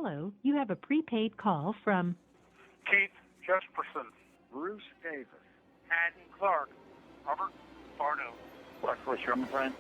Hello, you have a prepaid call from Keith Jesperson, Bruce Davis, Haddon Clark, Robert Barno. What's your friend?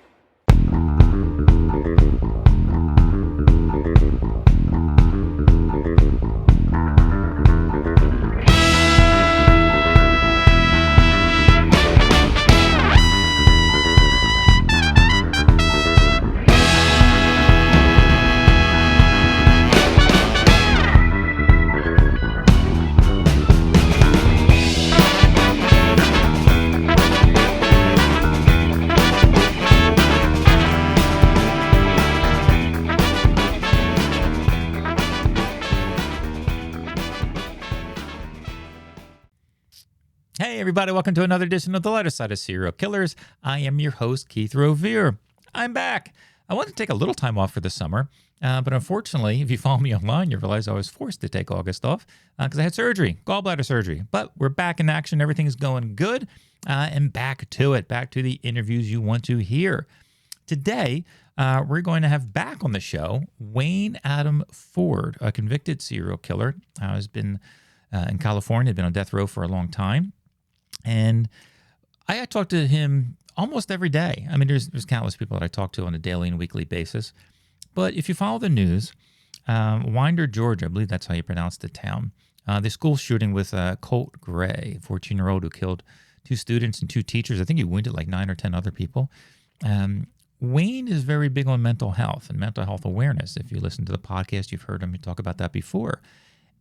Hey, everybody, welcome to another edition of The Lighter Side of Serial Killers. I am your host, Keith Rovere. I'm back. I wanted to take a little time off for the summer, but unfortunately, if you follow me online, you realize I was forced to take August off because I had surgery, gallbladder surgery. But we're back in action. Everything's going good, and back to it, back to the interviews you want to hear. Today, we're going to have back on the show Wayne Adam Ford, a convicted serial killer. Has been in California, been on death row for a long time. And I talk to him almost every day. I mean, there's countless people that I talk to on a daily and weekly basis. But if you follow the news, Winder, Georgia, I believe that's how you pronounce the town, the school shooting with Colt Gray, a 14-year-old who killed 2 students and 2 teachers. I think he wounded like 9 or 10 other people. Wayne is very big on mental health and mental health awareness. If you listen to the podcast, you've heard him talk about that before.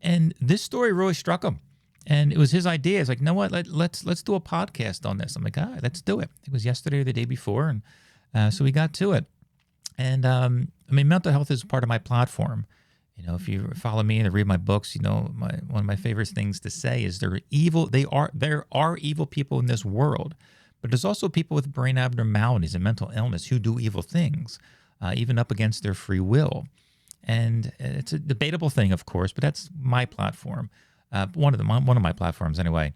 And this story really struck him. And it was his idea. It's like, you know what? Let's do a podcast on this. I'm like, all right, let's do it. It was yesterday or the day before, and so we got to it. And I mean, mental health is part of my platform. You know, if you follow me and read my books, you know, one of my favorite things to say is there are evil people in this world, but there's also people with brain abnormalities and mental illness who do evil things, even up against their free will. And it's a debatable thing, of course, but that's my platform. One of my platforms anyway.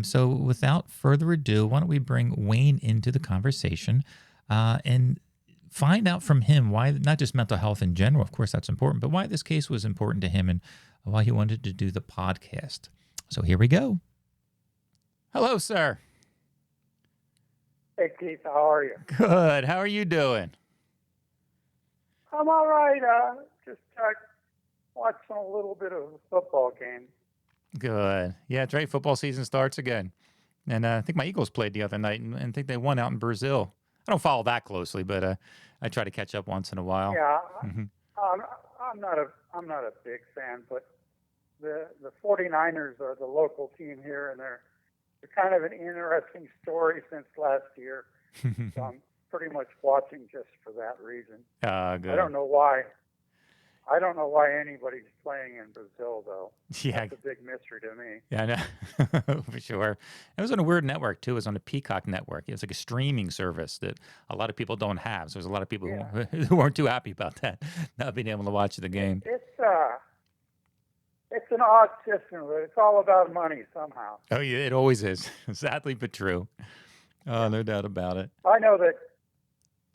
So without further ado, why don't we bring Wayne into the conversation and find out from him why, not just mental health in general, of course that's important, but why this case was important to him and why he wanted to do the podcast. So here we go. Hello, sir. Hey, Keith, how are you? Good. How are you doing? I'm all right. Just watching a little bit of a football game. Good. Yeah, it's right. Football season starts again. And I think my Eagles played the other night, and I think they won out in Brazil. I don't follow that closely, but I try to catch up once in a while. Yeah, I'm not a big fan, but the 49ers are the local team here, and they're kind of an interesting story since last year. So I'm pretty much watching just for that reason. Good. I don't know why. I don't know why anybody's playing in Brazil, though. Yeah. That's a big mystery to me. Yeah, I know. For sure. It was on a weird network, too. It was on a Peacock network. It was like a streaming service that a lot of people don't have. So there's a lot of people who weren't too happy about that, not being able to watch the game. It's an odd system, but it's all about money somehow. Oh, yeah, it always is. Sadly, but true. Oh, no doubt about it. I know that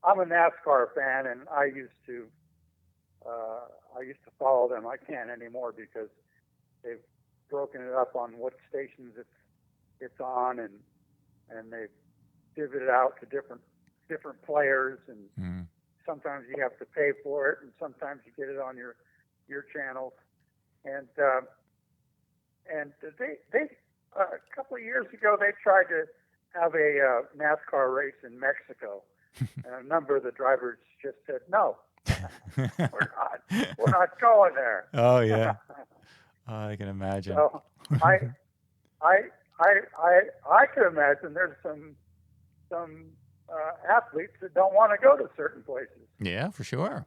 I'm a NASCAR fan, and I used to follow them. I can't anymore because they've broken it up on what stations it's on, and they've divvied it out to different players, and sometimes you have to pay for it, and sometimes you get it on your channels. And they a couple of years ago they tried to have a NASCAR race in Mexico, and a number of the drivers just said no. We're not going there. Oh yeah, I can imagine. So I can imagine there's some athletes that don't want to go to certain places. Yeah, for sure.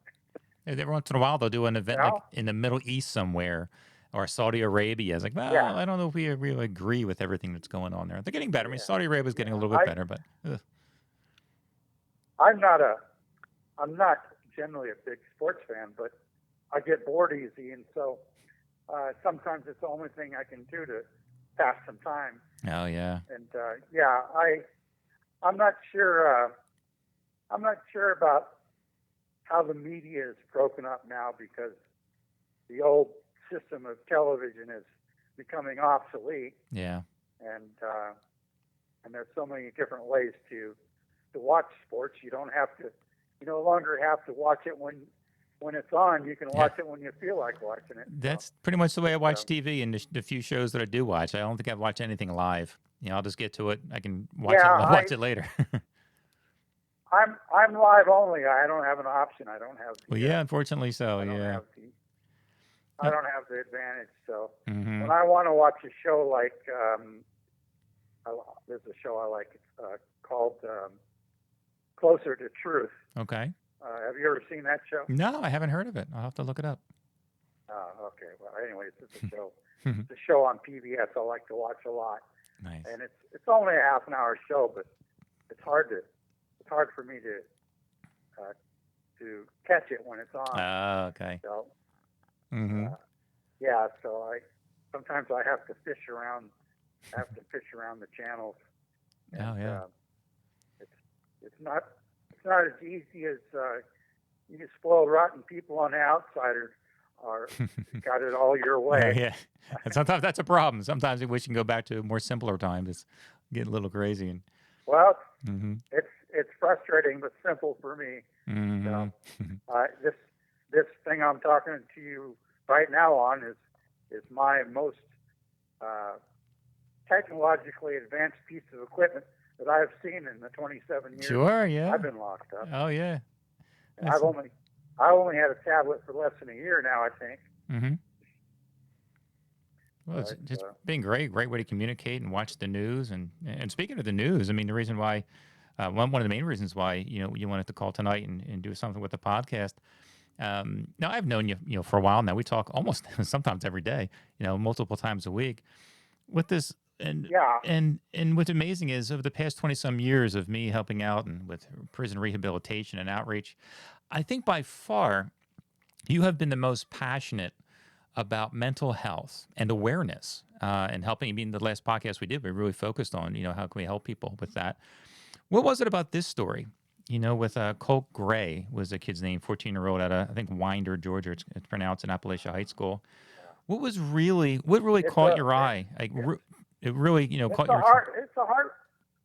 Every once in a while they'll do an event like in the Middle East somewhere or Saudi Arabia. It's like, well, I don't know if we really agree with everything that's going on there. They're getting better. I mean, Saudi Arabia is getting a little bit better, but I'm not generally a big sports fan, but I get bored easy, and so sometimes it's the only thing I can do to pass some time. Oh yeah. And I'm not sure. I'm not sure about how the media is broken up now because the old system of television is becoming obsolete, Yeah. and there's so many different ways to watch sports. You no longer have to watch it when it's on. You can watch it when you feel like watching it. That's pretty much the way I watch um, TV and the few shows that I do watch. I don't think I've watched anything live. I'll just get to it. I can watch watch it later. I'm live only. I don't have an option. I don't have. Well, yeah, unfortunately so. I don't Yeah. have I don't have the advantage. So Mm-hmm. when I want to watch a show like there's a show I like called Closer to Truth. Okay. Have you ever seen that show? No, I haven't heard of it. I'll have to look it up. Okay. Well, anyways, it's a show. It's a show on PBS I like to watch a lot, Nice. and it's only a half an hour show, but it's hard for me to catch it when it's on. Oh, okay. So Mm-hmm. yeah, so sometimes I have to fish around. The channels. And, Oh, yeah. It's not as easy as you spoiled rotten people on the outside are got it all your way. Yeah. And sometimes that's a problem. Sometimes we wish we can go back to more simpler times. It's getting a little crazy. And Well, mm-hmm. it's frustrating but simple for me. Mm-hmm. So, this thing I'm talking to you right now on is my most technologically advanced piece of equipment that I've seen in the 27 years Sure. Yeah. I've been locked up. Oh, yeah. And I only had a tablet for less than a year now, I think. Mm-hmm. Well, it's Right, just been great way to communicate and watch the news. And speaking of the news, I mean, the reason why, one of the main reasons why, you wanted to call tonight and do something with the podcast. Now I've known you, for a while now. We talk almost sometimes every day, multiple times a week with this. And Yeah. and what's amazing is over the past 20 some years of me helping out and with prison rehabilitation and outreach, I think by far you have been the most passionate about mental health and awareness and helping. I mean, the last podcast we did, we really focused on, how can we help people with that. What was it about this story? With Colt Gray was a kid's name, 14-year-old at I think Winder, Georgia. It's pronounced in Appalachia High School. What really caught your eye? It really, caught your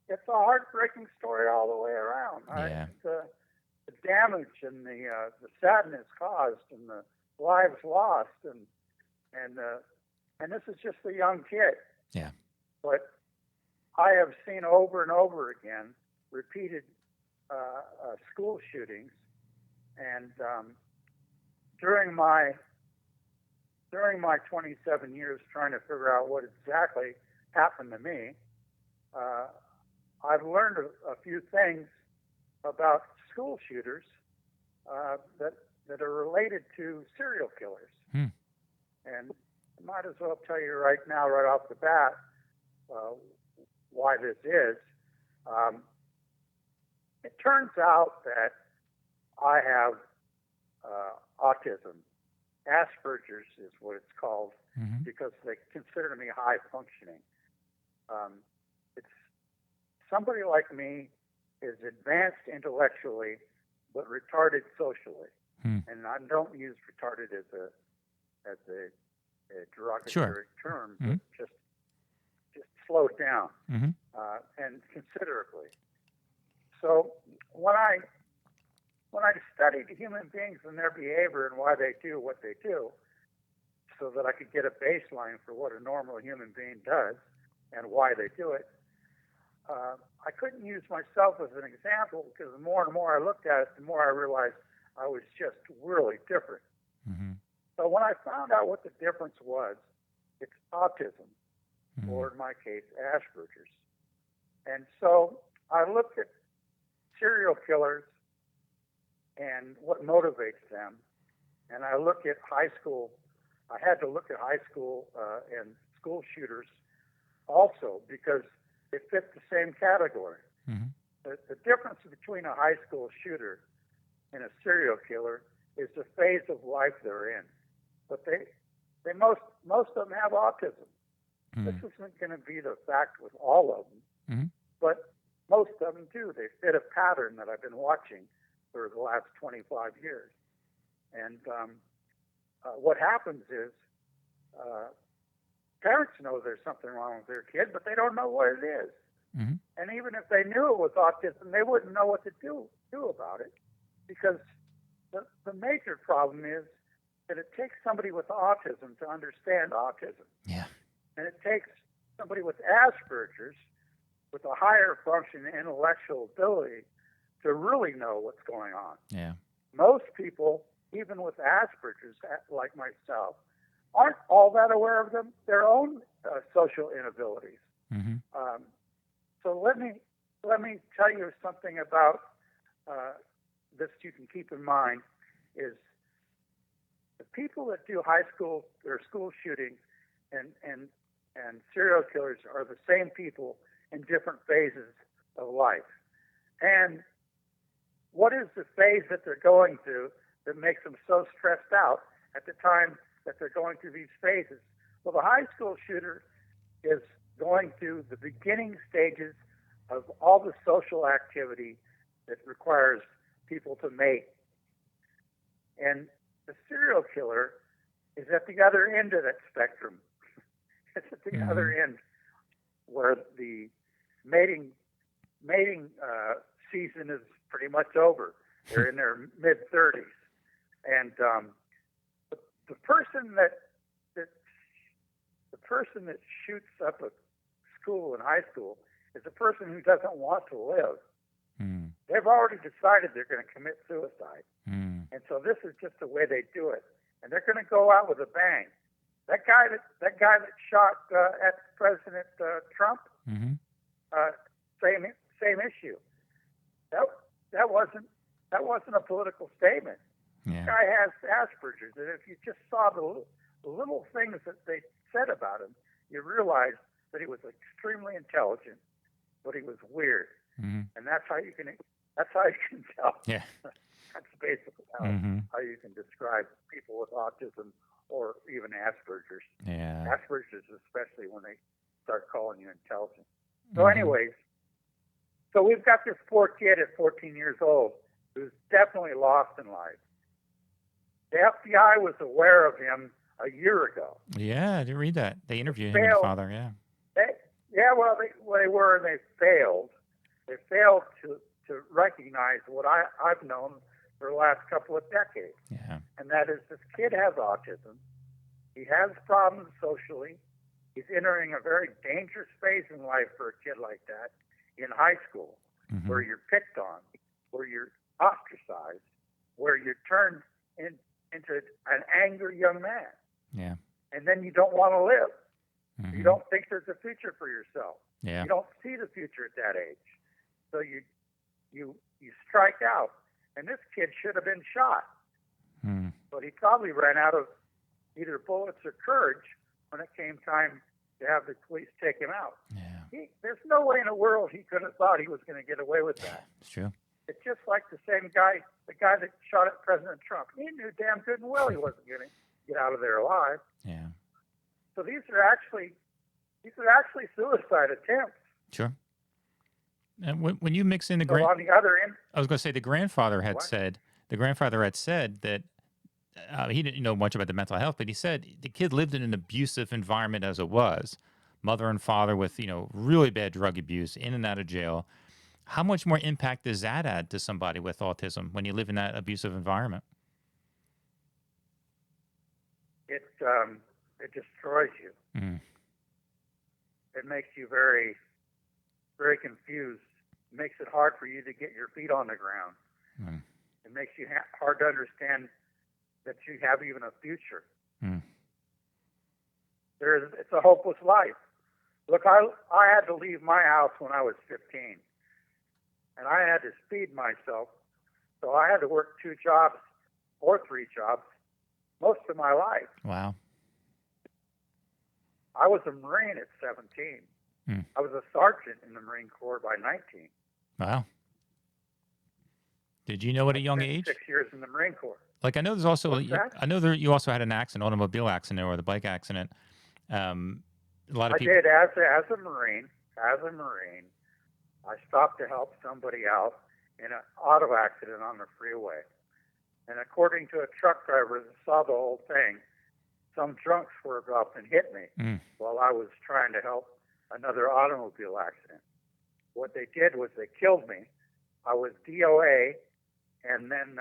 It's a heartbreaking story all the way around. Yeah. The damage and the sadness caused and the lives lost and this is just a young kid. Yeah. But I have seen over and over again repeated school shootings, and during my 27 years trying to figure out what exactly happened to me, I've learned a few things about school shooters that are related to serial killers. And I might as well tell you right now, right off the bat, why this is. It turns out that I have autism. Asperger's is what it's called, because they consider me high functioning. It's somebody like me is advanced intellectually, but retarded socially. And I don't use retarded as a derogatory term, but just slowed down and considerably. So when I studied human beings and their behavior and why they do what they do, so that I could get a baseline for what a normal human being does and why they do it, I couldn't use myself as an example, because the more and more I looked at it, the more I realized I was just really different. So when I found out what the difference was, it's autism, or in my case, Asperger's. And so I looked at serial killers and what motivates them. And I look at high school. I had to look at high school and school shooters also, because they fit the same category. The difference between a high school shooter and a serial killer is the phase of life they're in. But they most of them have autism. This isn't going to be the fact with all of them, but most of them do. They fit a pattern that I've been watching for the last 25 years. And what happens is parents know there's something wrong with their kid, but they don't know what it is. Mm-hmm. And even if they knew it was autism, they wouldn't know what to do about it, because the major problem is that it takes somebody with autism to understand autism. Yeah. And it takes somebody with Asperger's with a higher function intellectual ability to really know what's going on. Yeah. Most people, even with Asperger's, like myself, aren't all that aware of their own social inabilities. Mm-hmm. So let me tell you something about this you can keep in mind is the people that do high school or school shootings and serial killers are the same people in different phases of life. And what is the phase that they're going through that makes them so stressed out at the time that they're going through these phases? Well, the high school shooter is going through the beginning stages of all the social activity that requires people to mate. And the serial killer is at the other end of that spectrum. It's at the other end where the mating season is pretty much over. They're in their mid-30s. And the person that shoots up a school in high school is a person who doesn't want to live. Mm. They've already decided they're going to commit suicide. Mm. And so this is just the way they do it. And they're going to go out with a bang. That guy that shot at President Trump, Mm-hmm. same issue. That wasn't a political statement. Yeah. The guy has Asperger's, and if you just saw the little things that they said about him, you realize that he was extremely intelligent, but he was weird. Mm-hmm. And that's how you can tell. Yeah. That's basically how you can describe people with autism or even Asperger's. Yeah. Asperger's, especially when they start calling you intelligent. So anyways, so we've got this poor kid at 14 years old who's definitely lost in life. The FBI was aware of him a year ago. Yeah, I did read that. They interviewed him and the father, yeah. They were, and they failed. They failed to recognize what I've known for the last couple of decades. Yeah. And that is, this kid has autism. He has problems socially. He's entering a very dangerous phase in life for a kid like that in high school, where you're picked on, where you're ostracized, where you're turned into an angry young man. Yeah. And then you don't want to live. Mm-hmm. You don't think there's a future for yourself. Yeah. You don't see the future at that age. So you strike out. And this kid should have been shot. Mm. But he probably ran out of either bullets or courage when it came time to have the police take him out. Yeah. There's no way in the world he could have thought he was going to get away with that. It's true. It's just like the guy that shot at President Trump. He knew damn good and well he wasn't going to get out of there alive. Yeah. So these are actually suicide attempts. Sure. And when you mix in the So on the other end, I was going to say the grandfather had What? said that he didn't know much about the mental health, but he said the kid lived in an abusive environment as it was, mother and father with really bad drug abuse, in and out of jail. How much more impact does that add to somebody with autism when you live in that abusive environment? it destroys you. Mm. It makes you very, very confused. It makes it hard for you to get your feet on the ground. Mm. It makes you hard to understand that you have even a future. Mm. It's a hopeless life. Look, I had to leave my house when I was 15, and I had to feed myself, so I had to work 2 jobs or 3 jobs most of my life. Wow. I was a Marine at 17. Mm. I was a sergeant in the Marine Corps by 19. Wow. Did you know at a young Spent age? 6 years in the Marine Corps. Like I know there's also What's that? I know you also had an automobile accident or the bike accident. A lot of I people. did as a Marine. As a Marine, I stopped to help somebody out in an auto accident on the freeway. And according to a truck driver that saw the whole thing, some drunks swerved up and hit me while I was trying to help another automobile accident. What they did was they killed me. I was DOA, and then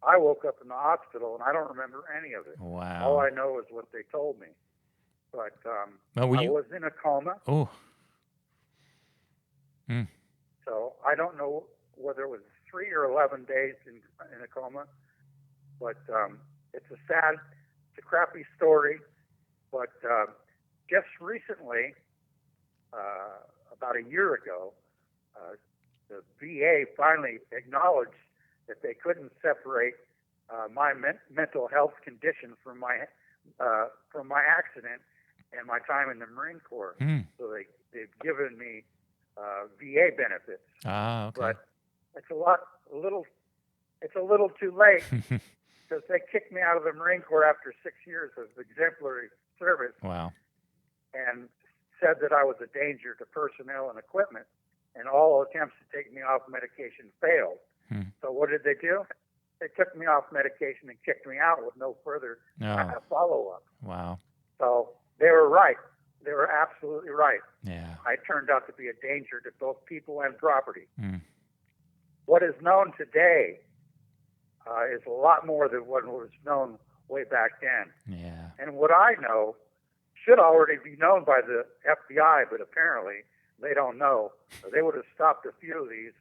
I woke up in the hospital, and I don't remember any of it. Wow. All I know is what they told me. But Well, I was in a coma. Oh. So I don't know whether it was 3 or 11 days in a coma. But it's a crappy story. But just recently, about a year ago, the VA finally acknowledged that they couldn't separate my mental health condition from my accident and my time in the Marine Corps. So they've given me VA benefits. Ah, okay. But it's a little too late because they kicked me out of the Marine Corps after 6 years of exemplary service. Wow. And said that I was a danger to personnel and equipment, and all attempts to take me off medication failed. So what did they do? They took me off medication and kicked me out with no further follow-up. Wow. So they were right. They were absolutely right. Yeah. I turned out to be a danger to both people and property. What is known today is a lot more than what was known way back then. Yeah. And what I know should already be known by the FBI, but apparently they don't know. They would have stopped a few of these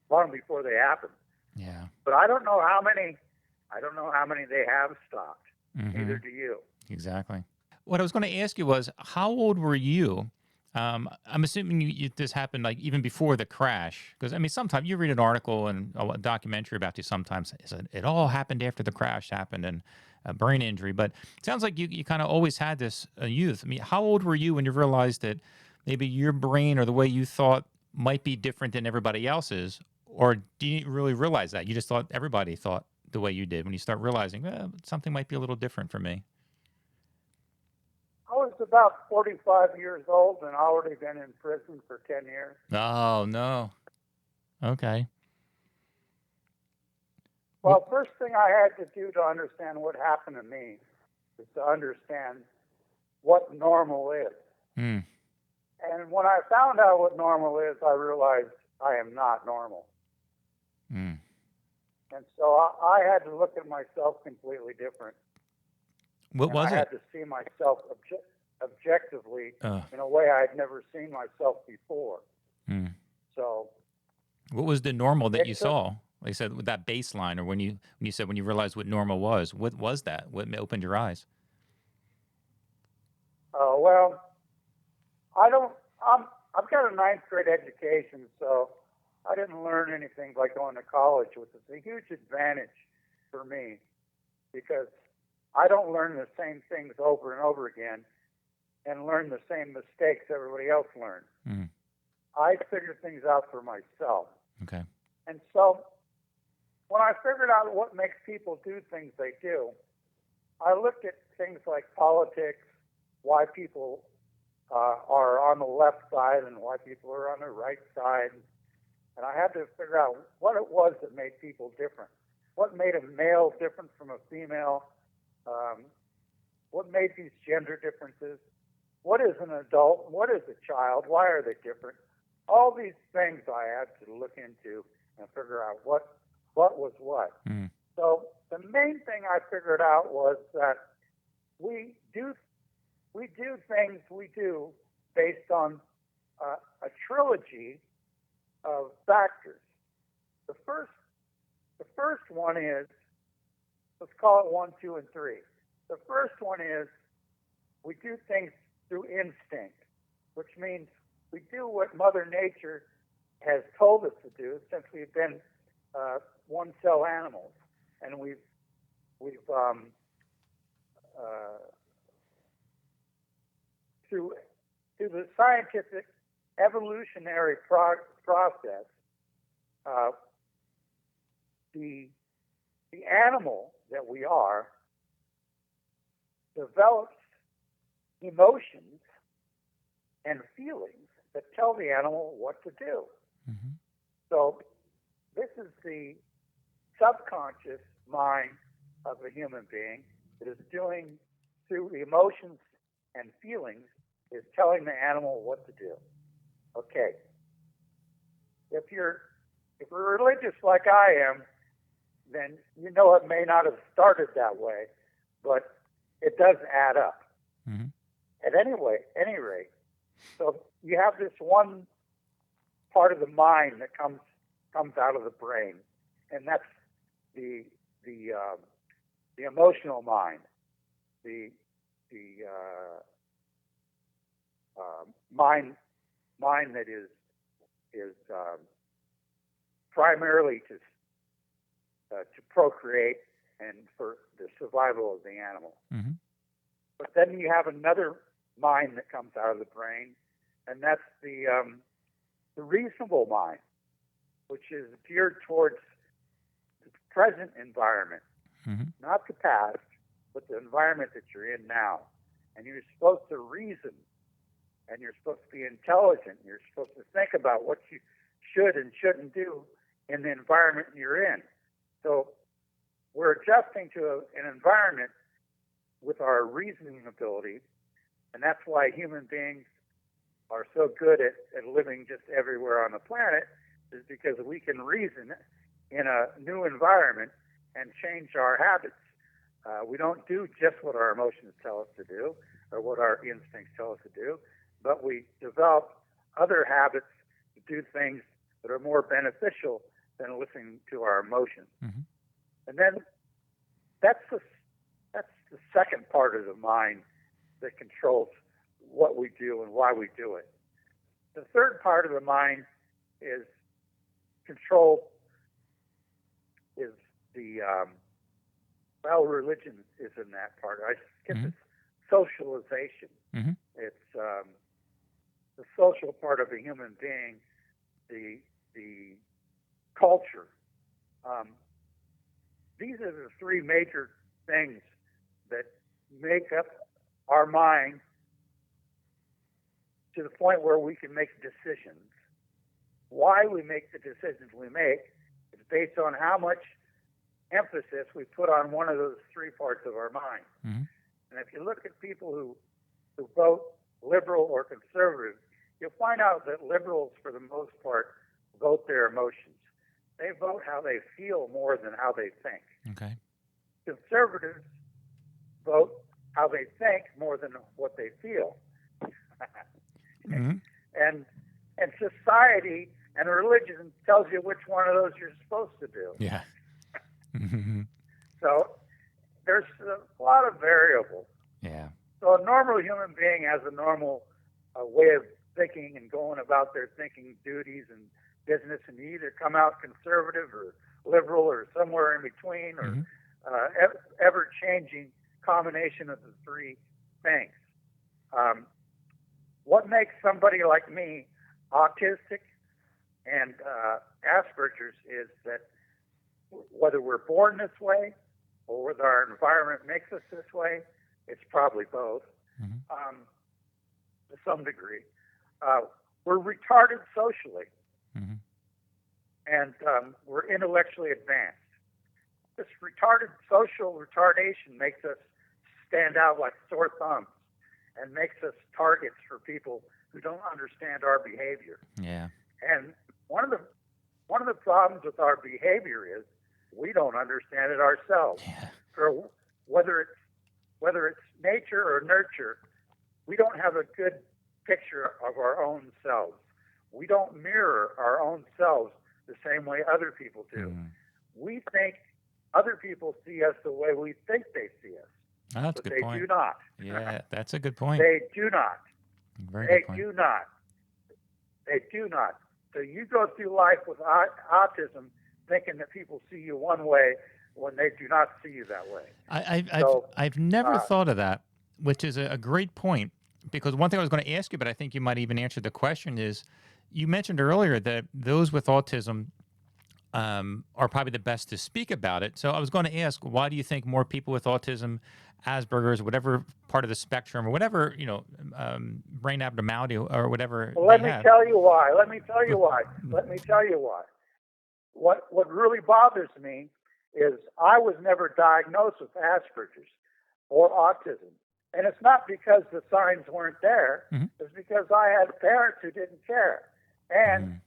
long before they happened. Yeah. But I don't know how many. I don't know how many they have stopped. Neither do you. Exactly. What I was going to ask you was, how old were you? I'm assuming this happened like even before the crash, because I mean, sometimes you read an article and a documentary about you. Sometimes it all happened after the crash happened and a brain injury. But it sounds like you kind of always had this youth. I mean, how old were you when you realized that maybe your brain or the way you thought might be different than everybody else's? Or do you really realize that? You just thought everybody thought the way you did when you start realizing something might be a little different for me? I was about 45 years old and already been in prison for 10 years. Oh, no. Okay. Well, first thing I had to do to understand what happened to me is to understand what normal is. And when I found out what normal is, I realized I am not normal. And so I had to look at myself completely different. What was I it? had to see myself objectively in a way I had never seen myself before. So, what was the normal that you saw? Like I said, with that baseline, or when you realized what normal was, what was that? What opened your eyes? well, I've got a ninth grade education, so I didn't learn anything by going to college, which is a huge advantage for me because I don't learn the same things over and over again and learn the same mistakes everybody else learned. I figure things out for myself. Okay. And so when I figured out what makes people do things they do, I looked at things like politics, why people are on the left side and why people are on the right side. And I had to figure out what it was that made people different. What made a male different from a female? What made these gender differences? What is an adult? What is a child? Why are they different? All these things I had to look into and figure out what was what. So the main thing I figured out was that we do things we do based on a trilogy of factors. The first one is, let's call it 1, 2, and 3. The first one is we do things through instinct, which means we do what Mother Nature has told us to do since we've been one-cell animals, and we've through the scientific evolutionary process, the animal that we are develops emotions and feelings that tell the animal what to do. So this is the subconscious mind of a human being that is doing through emotions and feelings is telling the animal what to do. Okay. If you're religious like I am, then you know it may not have started that way, but it does add up. Mm-hmm. At any rate, so you have this one part of the mind that comes out of the brain, and that's the emotional mind, the mind that is primarily to procreate and for the survival of the animal. Mm-hmm. But then you have another mind that comes out of the brain, and that's the reasonable mind, which is geared towards the present environment, Mm-hmm. not the past, but the environment that you're in now. And you're supposed to reason, and you're supposed to be intelligent. You're supposed to think about what you should and shouldn't do in the environment you're in. So we're adjusting to an environment with our reasoning ability, and that's why human beings are so good at living just everywhere on the planet, is because we can reason in a new environment and change our habits. We don't do just what our emotions tell us to do or what our instincts tell us to do, but we develop other habits to do things that are more beneficial than listening to our emotions. Mm-hmm. And then that's the second part of the mind that controls what we do and why we do it. The third part of the mind is religion is in that part. I guess Mm-hmm. it's socialization. Mm-hmm. It's the social part of a human being, the culture. These are the three major things that make up our mind to the point where we can make decisions. Why we make the decisions we make is based on how much emphasis we put on one of those three parts of our mind. Mm-hmm. And if you look at people who vote liberal or conservative, you'll find out that liberals, for the most part, vote their emotions. They vote how they feel more than how they think. Okay. Conservatives vote how they think more than what they feel. Mm-hmm. And society and religion tells you which one of those you're supposed to do. Yeah. Mm-hmm. So there's a lot of variables. Yeah. So a normal human being has a normal way of thinking and going about their thinking duties and business, and you either come out conservative or liberal or somewhere in between, or Mm-hmm. ever-changing combination of the three things. What makes somebody like me autistic and Asperger's is that whether we're born this way or whether our environment makes us this way, it's probably both, Mm-hmm. to some degree. We're retarded socially, Mm-hmm. and we're intellectually advanced. This social retardation makes us stand out like sore thumbs and makes us targets for people who don't understand our behavior. Yeah. And one of the problems with our behavior is we don't understand it ourselves. Yeah. For whether it's nature or nurture, we don't have a good picture of our own selves. We don't mirror our own selves the same way other people do. Mm-hmm. We think other people see us the way we think they see us, Oh, that's a but good they point. do not. Yeah, that's a good point. They do not. Very They good point. do not. They do not. So you go through life with autism thinking that people see you one way when they do not see you that way. I've never thought of that, which is a great point, because one thing I was going to ask you, but I think you might even answer the question, is you mentioned earlier that those with autism are probably the best to speak about it. So I was going to ask, why do you think more people with autism, Asperger's, whatever part of the spectrum, or whatever, brain abnormality or whatever Well, let they me have? tell you why. Let me tell you why. What really bothers me is I was never diagnosed with Asperger's or autism. And it's not because the signs weren't there. Mm-hmm. It's because I had parents who didn't care. And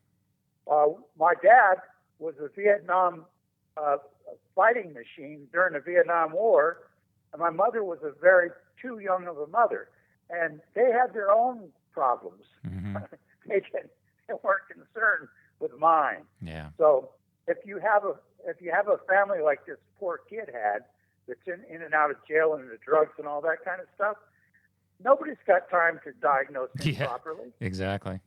Mm-hmm. my dad was a Vietnam fighting machine during the Vietnam War, and my mother was too young of a mother. And they had their own problems. Mm-hmm. they weren't concerned with mine. Yeah. So if you have a family like this poor kid had, that's in and out of jail and into drugs and all that kind of stuff, nobody's got time to diagnose him properly. Exactly.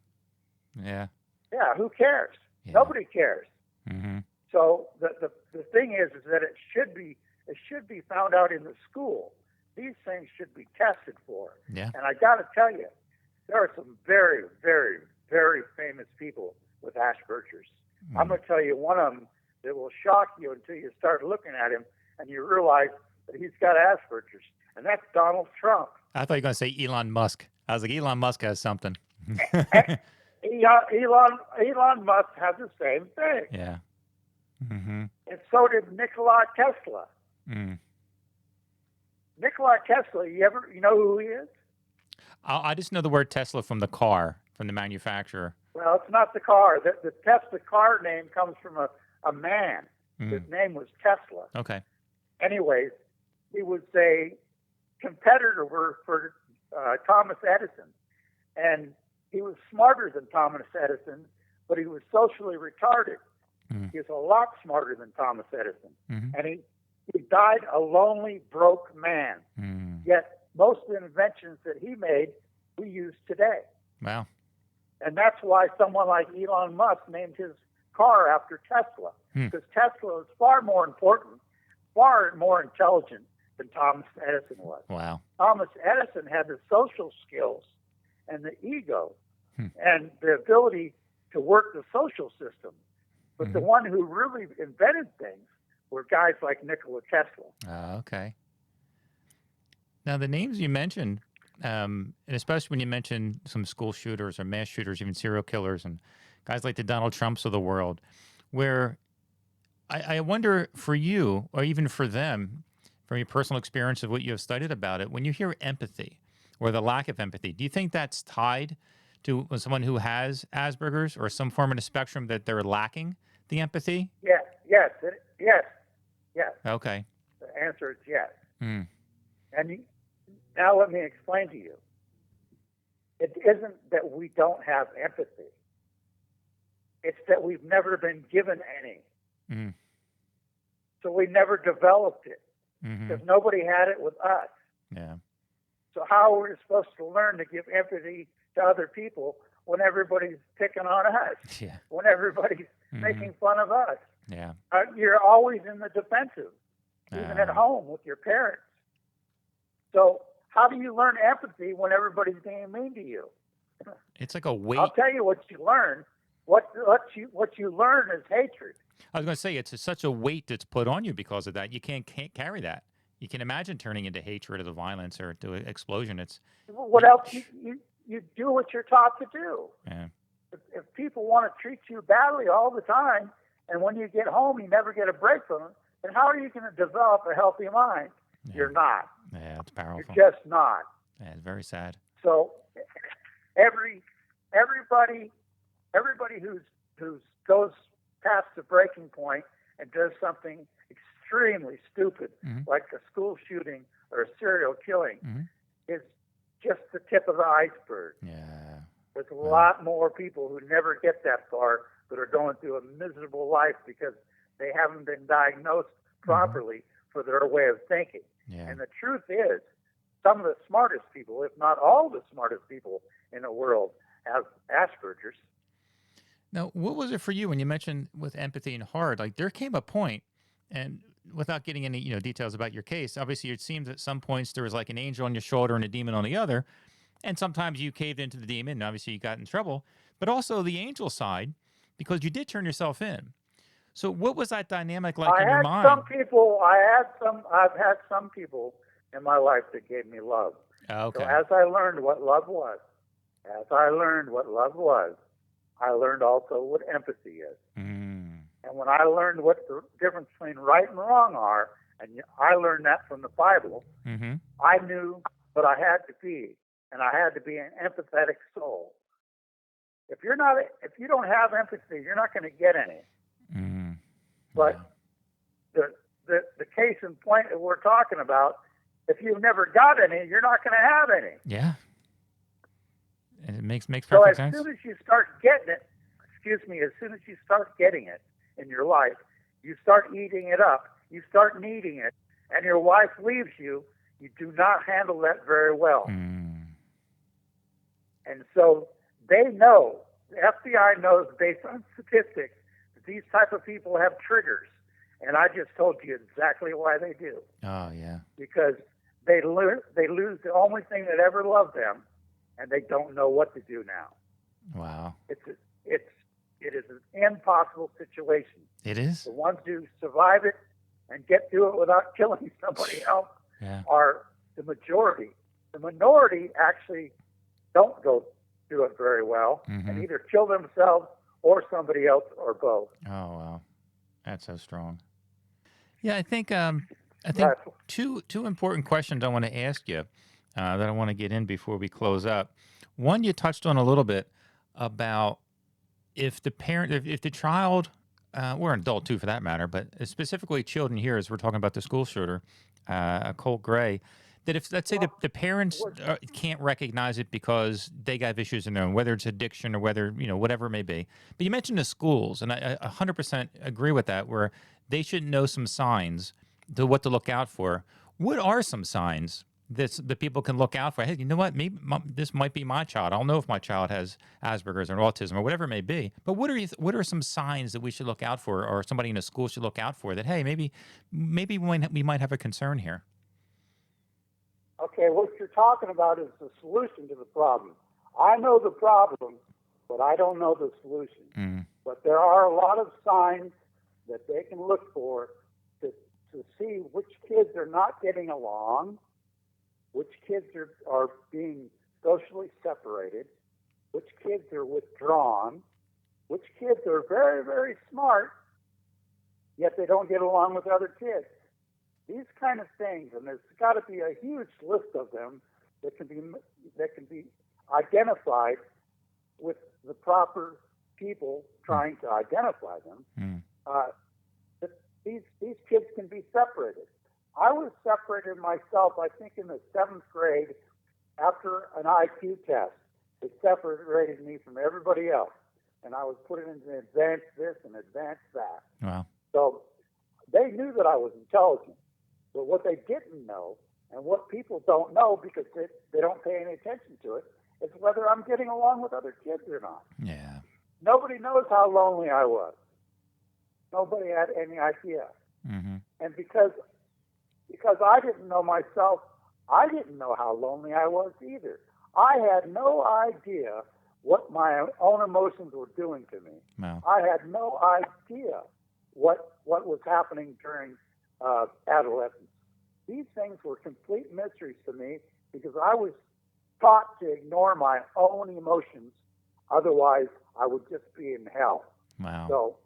Yeah. Yeah, who cares? Yeah. Nobody cares. Mm-hmm. So the thing is that it should be found out in the school. These things should be tested for. Yeah. And I got to tell you, there are some very, very, very famous people with Asperger's. Mm-hmm. I'm going to tell you one of them that will shock you until you start looking at him and you realize that he's got Asperger's, and that's Donald Trump. I thought you were going to say Elon Musk. I was like, Elon Musk has something. Elon Musk has the same thing. Yeah. Mm-hmm. And so did Nikola Tesla. Mm. Nikola Tesla, you know who he is? I just know the word Tesla from the car, from the manufacturer. Well, it's not the car. The Tesla car name comes from a man. His name was Tesla. Okay. Anyways, he was a competitor for Thomas Edison. And he was smarter than Thomas Edison, but he was socially retarded. Mm. He was a lot smarter than Thomas Edison. Mm-hmm. And he died a lonely, broke man. Mm. Yet most of the inventions that he made, we use today. Wow. And that's why someone like Elon Musk named his car after Tesla. Because Tesla is far more important, far more intelligent than Thomas Edison was. Wow. Thomas Edison had the social skills and the ego and the ability to work the social system. But the one who really invented things were guys like Nikola Tesla. Okay. Now, the names you mentioned, and especially when you mention some school shooters or mass shooters, even serial killers, and guys like the Donald Trumps of the world, where I wonder for you, or even for them, from your personal experience of what you have studied about it, when you hear empathy or the lack of empathy, do you think that's tied to someone who has Asperger's or some form of the spectrum that they're lacking the empathy? Yes. Okay. The answer is yes. Mm. And now let me explain to you. It isn't that we don't have empathy. It's that we've never been given any. Mm. So we never developed it Mm-hmm. because nobody had it with us. Yeah. So how are we supposed to learn to give empathy to other people when everybody's picking on us, Yeah. when everybody's making fun of us? Yeah. You're always in the defensive, even at home with your parents. So how do you learn empathy when everybody's being mean to you? It's like a weight. I'll tell you what you learn. What you learn is hatred. I was going to say, it's such a weight that's put on you because of that. You can't carry that. You can imagine turning into hatred or the violence or to an explosion. It's What else? You do what you're taught to do. yeah. If people want to treat you badly all the time, and when you get home you never get a break from them, then how are you going to develop a healthy mind? Yeah. You're not. Yeah, it's powerful. You're just not. Yeah, it's very sad. So everybody who goes past the breaking point and does something extremely stupid, like a school shooting or a serial killing, is just the tip of the iceberg. Yeah. There's a lot more people who never get that far that are going through a miserable life because they haven't been diagnosed properly for their way of thinking. Yeah. And the truth is, some of the smartest people, if not all the smartest people in the world, have Asperger's. Now, what was it for you when you mentioned with empathy and heart? Like, there came a point, and without getting any details about your case, obviously it seems at some points there was like an angel on your shoulder and a demon on the other, and sometimes you caved into the demon, and obviously you got in trouble. But also the angel side, because you did turn yourself in. So, what was that dynamic like in your mind? I've had some people in my life that gave me love. Okay. So as I learned what love was, I learned also what empathy is. Mm. And when I learned what the difference between right and wrong are, and I learned that from the Bible, Mm-hmm. I knew what I had to be, and I had to be an empathetic soul. If you don't have empathy, you're not going to get any. Mm-hmm. But the case in point that we're talking about, if you've never got any, you're not going to have any. Yeah. And it makes So perfect as sense. soon as you start getting it, as soon as you start getting it in your life, you start eating it up, you start needing it, and your wife leaves you, you do not handle that very well. Mm. And so they know, the FBI knows based on statistics, that these type of people have triggers. And I just told you exactly why they do. Oh, yeah. Because they lose the only thing that ever loved them, and they don't know what to do now. Wow. It is an impossible situation. It is? The ones who survive it and get through it without killing somebody else Yeah. are the majority. The minority actually don't go through it very well and either kill themselves or somebody else or both. Oh, wow. That's so strong. Yeah, I think Right. two important questions I want to ask you that I want to get in before we close up. One, you touched on a little bit about if the parent, if the child, or an adult too for that matter, but specifically children here, as we're talking about the school shooter, Colt Gray, that if, let's say, the parents can't recognize it because they got issues in their own, whether it's addiction or whether, whatever it may be. But you mentioned the schools, and I 100% agree with that, where they should know some signs to what to look out for. What are some signs that people can look out for? Hey, you know what? Maybe this might be my child. I'll know if my child has Asperger's or autism or whatever it may be. But what are some signs that we should look out for, or somebody in a school should look out for, that, hey, maybe we might have a concern here? Okay, what you're talking about is the solution to the problem. I know the problem, but I don't know the solution. Mm. But there are a lot of signs that they can look for to see which kids are not getting along, which kids are being socially separated, which kids are withdrawn, which kids are very, very smart, yet they don't get along with other kids. These kind of things, and there's got to be a huge list of them that can be identified with the proper people trying to identify them. Mm. That these kids can be separated. I was separated myself, I think, in the 7th grade after an IQ test. It separated me from everybody else, and I was put into advanced this and advanced that. Wow. So they knew that I was intelligent. But what they didn't know, and what people don't know because they don't pay any attention to it, is whether I'm getting along with other kids or not. Yeah. Nobody knows how lonely I was. Nobody had any idea. Mm-hmm. And because I didn't know myself, I didn't know how lonely I was either. I had no idea what my own emotions were doing to me. Wow. I had no idea what was happening during adolescence. These things were complete mysteries to me because I was taught to ignore my own emotions. Otherwise, I would just be in hell. Wow. So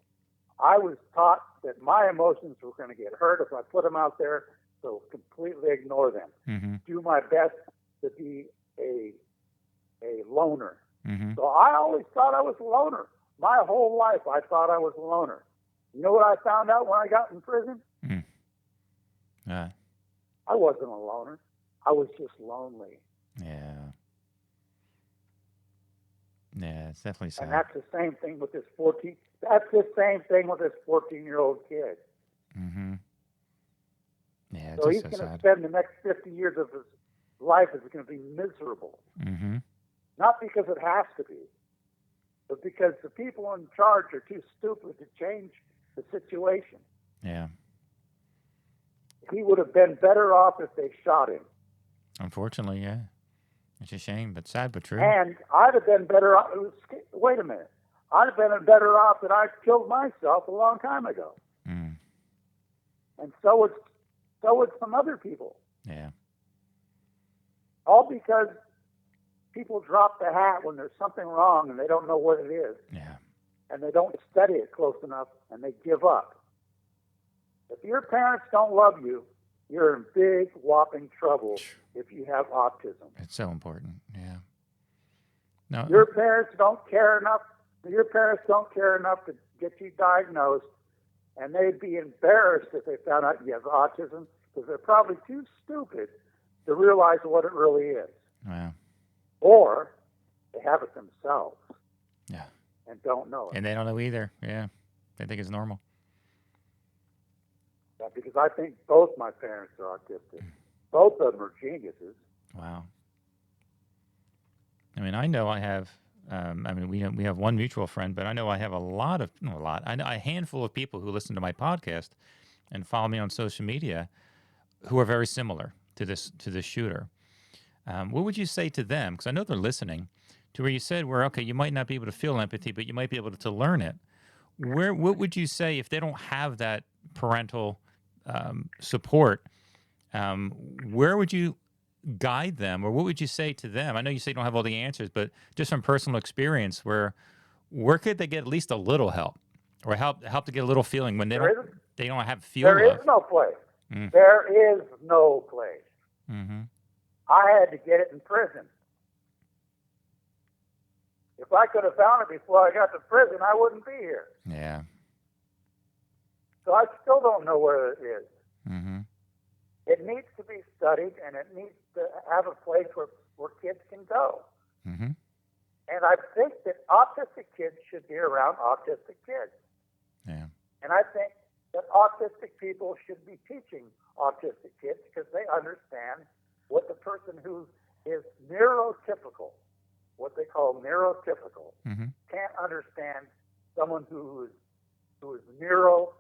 I was taught that my emotions were going to get hurt if I put them out there, so completely ignore them. Mm-hmm. Do my best to be a loner. Mm-hmm. So I always thought I was a loner. My whole life, I thought I was a loner. You know what I found out when I got in prison? Mm. I wasn't a loner. I was just lonely. Yeah. Yeah, it's definitely sad. And that's the same thing with this 14. That's the same thing with this 14-year-old kid. Mm-hmm. Yeah, So it's he's just so going to sad. spend the next 50 years of his life is going to be miserable. Mm-hmm. Not because it has to be, but because the people in charge are too stupid to change the situation. Yeah. He would have been better off if they shot him. Unfortunately, yeah. It's a shame, but sad, but true. And I'd have been better off. Wait a minute. I'd have been better off that I killed myself a long time ago. Mm. And so would some other people. Yeah. All because people drop the hat when there's something wrong and they don't know what it is. Yeah. and they don't study it close enough, and they give up. If your parents don't love you, you're in big, whopping trouble if you have autism. It's so important. Yeah. No. Your parents don't care enough. Your parents don't care enough to get you diagnosed, and they'd be embarrassed if they found out you have autism because they're probably too stupid to realize what it really is. Wow. Or they have it themselves. Yeah. And don't know it. And they don't know either. Yeah. They think it's normal. Yeah, because I think both my parents are autistic. Both of them are geniuses. Wow. I mean, I know I have. We have one mutual friend, but I know I have I know a handful of people who listen to my podcast and follow me on social media who are very similar to this shooter. What would you say to them? Because I know they're listening. To where you said, you might not be able to feel empathy, but you might be able to learn it. What would you say if they don't have that parental support? Where would you guide them, or what would you say to them? I know you say you don't have all the answers, but just from personal experience, where could they get at least a little help, or help to get a little feeling when they don't have feel There love? is no place. Mm. There is no place. Mm-hmm. I had to get it in prison. If I could have found it before I got to prison, I wouldn't be here. Yeah. So I still don't know where it is. Mm-hmm. It needs to be studied, and it needs to have a place where kids can go. Mm-hmm. And I think that autistic kids should be around autistic kids. Yeah. And I think that autistic people should be teaching autistic kids because they understand what the person who is neurotypical, what they call neurotypical, Mm-hmm. can't understand someone who is neuro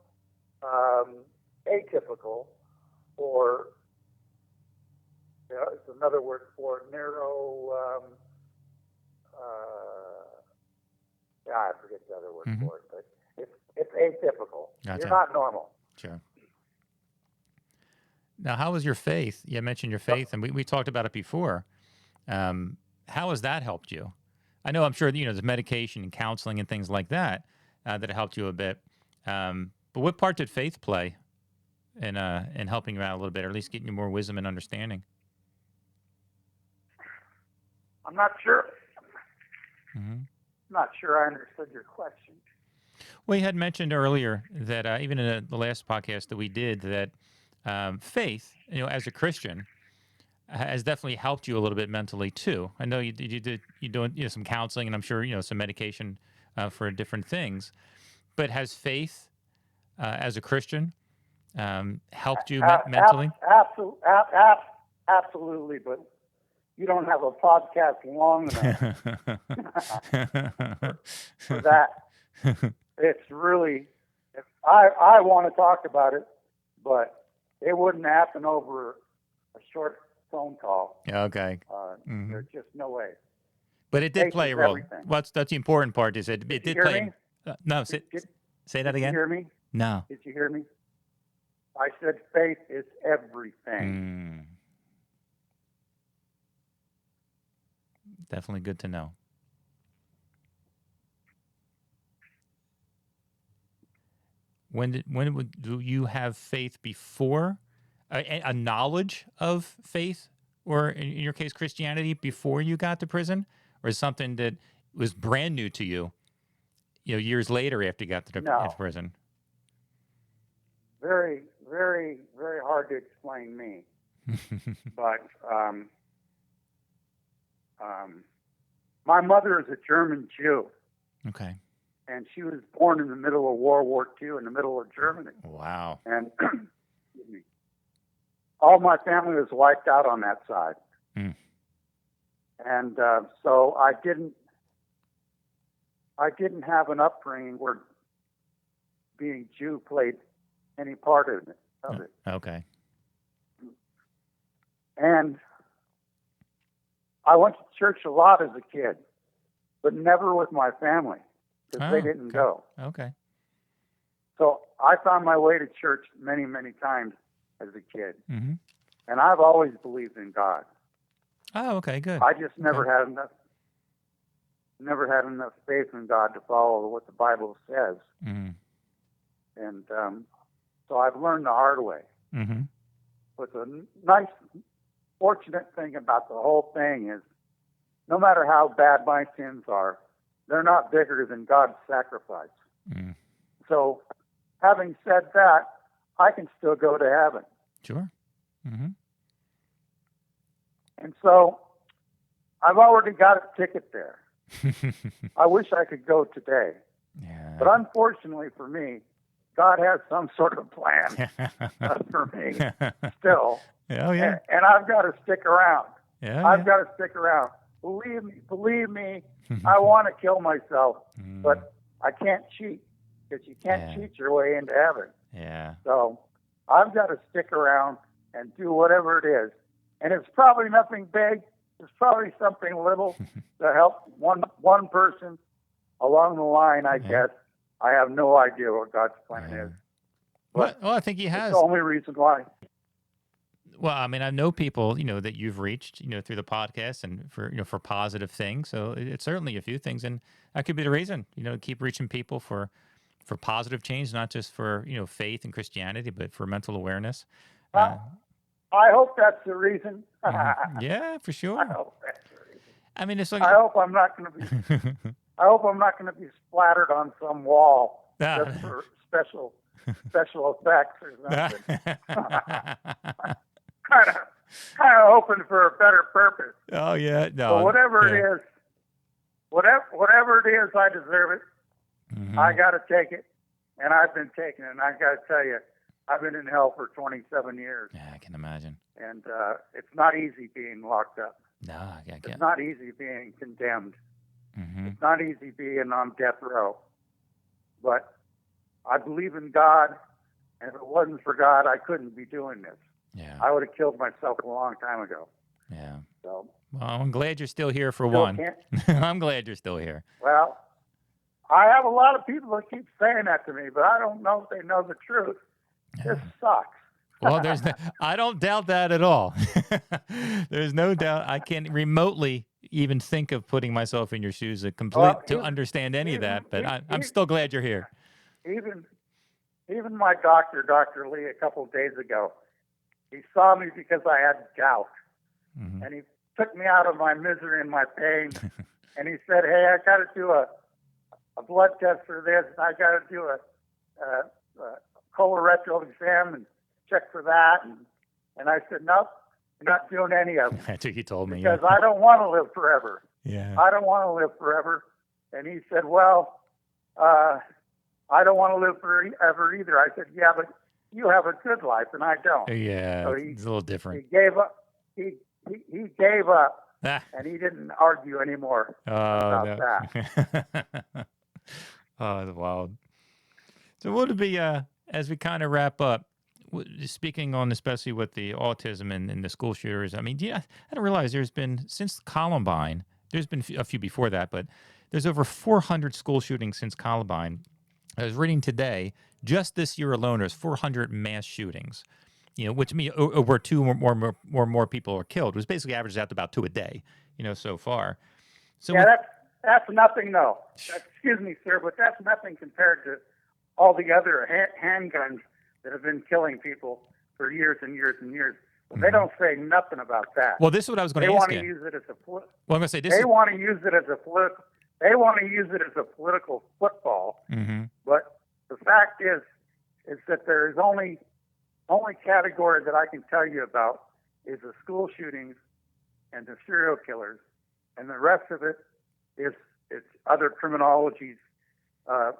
atypical, or it's another word for neuro. I forget the other word Mm-hmm. for it, but it's atypical. Gotcha. You're not normal. Sure. Now, how was your faith? You mentioned your faith, and we talked about it before. How has that helped you? I know, I'm sure, there's medication and counseling and things like that that helped you a bit. But what part did faith play in helping you out a little bit, or at least getting you more wisdom and understanding? I'm not sure. Mm-hmm. Not sure I understood your question. Well, you had mentioned earlier that even in the last podcast that we did, that faith, as a Christian, has definitely helped you a little bit mentally too. I know you're doing some counseling, and I'm sure some medication for different things. But has faith as a Christian helped you mentally? Absolutely, but you don't have a podcast long enough for that. It's really, if I want to talk about it, but it wouldn't happen over a short phone call. Okay. Mm-hmm. There's just no way. But it did play a role. Everything. That's the important part. Is it did play? No, say that again. Did you hear me? No. Did you hear me? I said faith is everything. Definitely good to know. When do you have faith before a knowledge of faith, or in your case Christianity, before you got to prison, or is something that was brand new to you, years later after you got to prison? Very, very, very hard to explain me. But my mother is a German Jew. Okay. And she was born in the middle of World War II, in the middle of Germany. Wow. And all my family was wiped out on that side. Mm. And so I didn't have an upbringing where being Jew played any part of it. Okay. And I went to church a lot as a kid, but never with my family because they didn't go. Okay. So I found my way to church many, many times as a kid. Mm-hmm. And I've always believed in God. Oh, okay, good. I just never had enough. never had enough faith in God to follow what the Bible says. Mm-hmm. And so I've learned the hard way. Mm-hmm. But the nice, fortunate thing about the whole thing is no matter how bad my sins are, they're not bigger than God's sacrifice. Mm. So having said that, I can still go to heaven. Sure. Mm-hmm. And so I've already got a ticket there. I wish I could go today. Yeah. But unfortunately for me, God has some sort of plan for me still. Oh, yeah. And I've got to stick around. Yeah. I've got to stick around. Believe me, I want to kill myself, but I can't cheat because you can't cheat your way into heaven. Yeah. So I've got to stick around and do whatever it is. And it's probably nothing big. It's probably something little to help one person along the line, I guess. I have no idea what God's plan is. Well, I think he has. It's the only reason why. Well, I mean, I know people, that you've reached, through the podcast and for positive things. So it's certainly a few things, and that could be the reason, to keep reaching people for positive change, not just for faith and Christianity, but for mental awareness. I hope that's the reason. Yeah, for sure. I hope that's the reason. I mean, it's like I hope I'm not going to be. I hope I'm not going to be splattered on some wall just for special effects or something. kind of hoping for a better purpose. Oh yeah, no. So whatever it is, whatever it is, I deserve it. Mm-hmm. I got to take it, and I've been taking it. And I got to tell you, I've been in hell for 27 years. Yeah, I can imagine. And it's not easy being locked up. No, I can't. It's not easy being condemned. Mm-hmm. It's not easy being on death row. But I believe in God, and if it wasn't for God, I couldn't be doing this. Yeah. I would have killed myself a long time ago. Yeah. So. Well, I'm glad you're still here for Still one. I'm glad you're still here. Well, I have a lot of people that keep saying that to me, but I don't know if they know the truth. This sucks. Well, I don't doubt that at all. There's no doubt. I can't remotely even think of putting myself in your shoes to understand any of that, but I'm still glad you're here. Even my doctor, Dr. Lee, a couple of days ago, he saw me because I had gout, and he took me out of my misery and my pain, and he said, "Hey, I got to do a blood test for this, and I got to do a colorectal exam and check for that." And I said, "Nope, I'm not doing any of it." That's what he told me. Because I don't want to live forever. Yeah. I don't want to live forever. And he said, "Well, I don't want to live forever either." I said, "Yeah, but you have a good life, and I don't." Yeah, so it's a little different. He gave up. He gave up, Ah. and he didn't argue anymore about that. Oh, that's wild. So what would be, as we kind of wrap up, speaking on especially with the autism and the school shooters, I mean, I don't realize there's been, since Columbine, there's been a few before that, but there's over 400 school shootings since Columbine. I was reading today, just this year alone, there's 400 mass shootings, which means over two or more people are killed. It was basically averages out to about 2 a day, so far. So yeah, that's nothing, though. Excuse me, sir, but that's nothing compared to all the other handguns that have been killing people for years and years and years. But they don't say nothing about that. Well, this is what I was going to ask you. They want to use it as a well, I'm going to say this. They want to use it as a They want to use it as a political football. Mm-hmm. But the fact is that there is only category that I can tell you about is the school shootings and the serial killers, and the rest of it is it's other criminologies. They're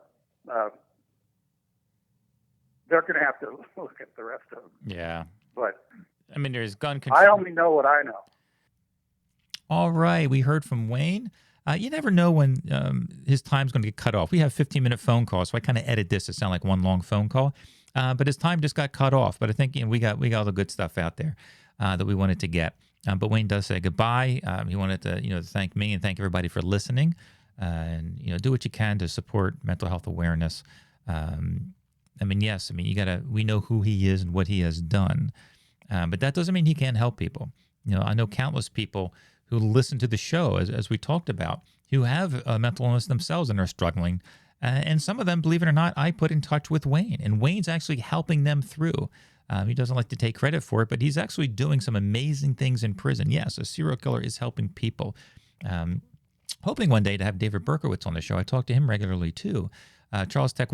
going to have to look at the rest of them. Yeah. But I mean, there's gun control. I only know what I know. All right. We heard from Wayne. You never know when his time's going to get cut off. We have 15-minute phone calls, so I kind of edit this to sound like one long phone call. But his time just got cut off. But I think we got all the good stuff out there that we wanted to get. But Wayne does say goodbye. He wanted to thank me and thank everybody for listening, and do what you can to support mental health awareness. I mean, yes. I mean, we know who he is and what he has done, but that doesn't mean he can't help people. I know countless people who listen to the show, as we talked about, who have mental illness themselves and are struggling. And some of them, believe it or not, I put in touch with Wayne, and Wayne's actually helping them through. He doesn't like to take credit for it, but he's actually doing some amazing things in prison. Yes, a serial killer is helping people. Hoping one day to have David Berkowitz on the show. I talk to him regularly too. Charles Tex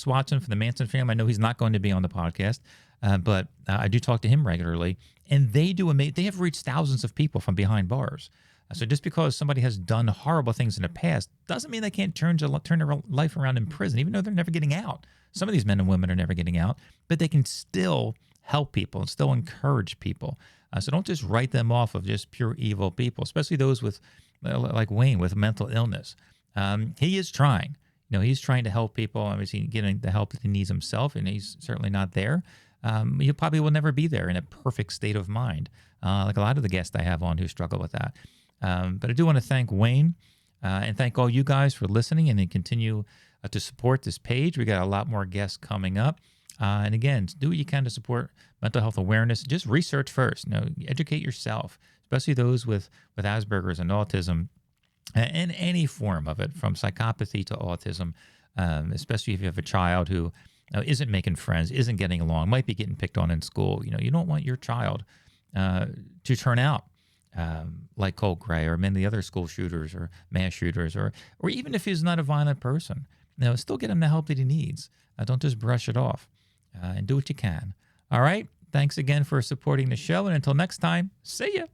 Watson from the Manson family. I know he's not going to be on the podcast, but I do talk to him regularly. And they have reached thousands of people from behind bars. So just because somebody has done horrible things in the past doesn't mean they can't turn their life around in prison, even though they're never getting out. Some of these men and women are never getting out, but they can still help people and still encourage people. So don't just write them off of just pure evil people, especially those with, like Wayne, with mental illness. He is trying. He's trying to help people. Obviously, getting the help that he needs himself, and he's certainly not there. He probably will never be there in a perfect state of mind, like a lot of the guests I have on who struggle with that. But I do want to thank Wayne and thank all you guys for listening and then continue to support this page. We got a lot more guests coming up. And again, do what you can to support mental health awareness. Just research first. Educate yourself, especially those with Asperger's and autism and any form of it, from psychopathy to autism, especially if you have a child who isn't making friends, isn't getting along, might be getting picked on in school. You don't want your child to turn out like Colt Gray or many of the other school shooters or mass shooters, or even if he's not a violent person, still get him the help that he needs. Don't just brush it off, and do what you can. All right. Thanks again for supporting the show. And until next time, see ya.